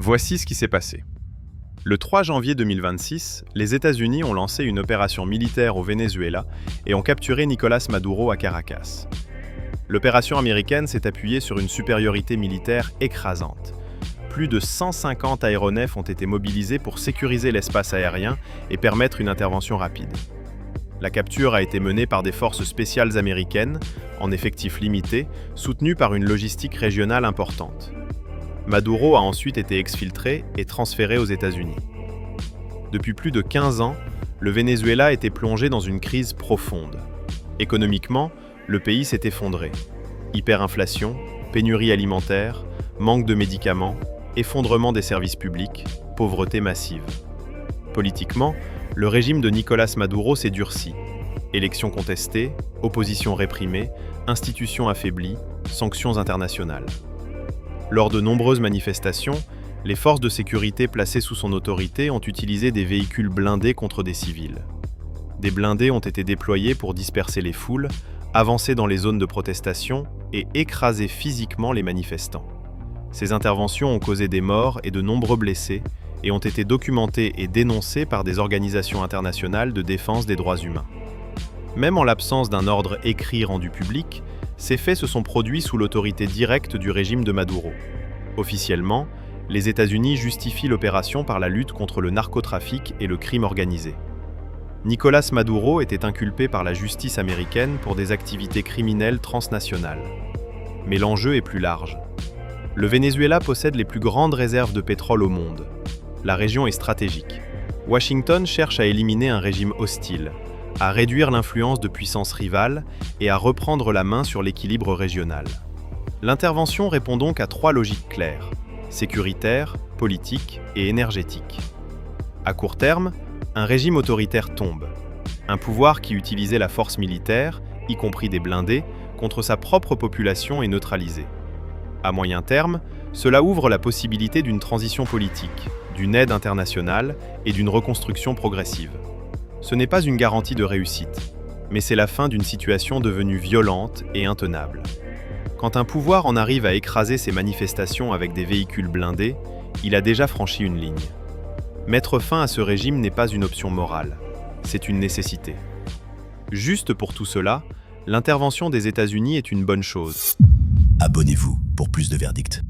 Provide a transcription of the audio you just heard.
Voici ce qui s'est passé. Le 3 janvier 2026, les États-Unis ont lancé une opération militaire au Venezuela et ont capturé Nicolás Maduro à Caracas. L'opération américaine s'est appuyée sur une supériorité militaire écrasante. Plus de 150 aéronefs ont été mobilisés pour sécuriser l'espace aérien et permettre une intervention rapide. La capture a été menée par des forces spéciales américaines, en effectifs limités, soutenues par une logistique régionale importante. Maduro a ensuite été exfiltré et transféré aux États-Unis. Depuis plus de 15 ans, le Venezuela était plongé dans une crise profonde. Économiquement, le pays s'est effondré. Hyperinflation, pénurie alimentaire, manque de médicaments, effondrement des services publics, pauvreté massive. Politiquement, le régime de Nicolás Maduro s'est durci. Élections contestées, opposition réprimée, institutions affaiblies, sanctions internationales. Lors de nombreuses manifestations, les forces de sécurité placées sous son autorité ont utilisé des véhicules blindés contre des civils. Des blindés ont été déployés pour disperser les foules, avancer dans les zones de protestation et écraser physiquement les manifestants. Ces interventions ont causé des morts et de nombreux blessés et ont été documentées et dénoncées par des organisations internationales de défense des droits humains. Même en l'absence d'un ordre écrit rendu public, ces faits se sont produits sous l'autorité directe du régime de Maduro. Officiellement, les États-Unis justifient l'opération par la lutte contre le narcotrafic et le crime organisé. Nicolás Maduro était inculpé par la justice américaine pour des activités criminelles transnationales. Mais l'enjeu est plus large. Le Venezuela possède les plus grandes réserves de pétrole au monde. La région est stratégique. Washington cherche à éliminer un régime hostile, à réduire l'influence de puissances rivales et à reprendre la main sur l'équilibre régional. L'intervention répond donc à trois logiques claires: sécuritaire, politique et énergétique. À court terme, un régime autoritaire tombe. Un pouvoir qui utilisait la force militaire, y compris des blindés, contre sa propre population est neutralisé. À moyen terme, cela ouvre la possibilité d'une transition politique, d'une aide internationale et d'une reconstruction progressive. Ce n'est pas une garantie de réussite, mais c'est la fin d'une situation devenue violente et intenable. Quand un pouvoir en arrive à écraser ses manifestations avec des véhicules blindés, il a déjà franchi une ligne. Mettre fin à ce régime n'est pas une option morale, c'est une nécessité. Juste pour tout cela, l'intervention des États-Unis est une bonne chose. Abonnez-vous pour plus de verdicts.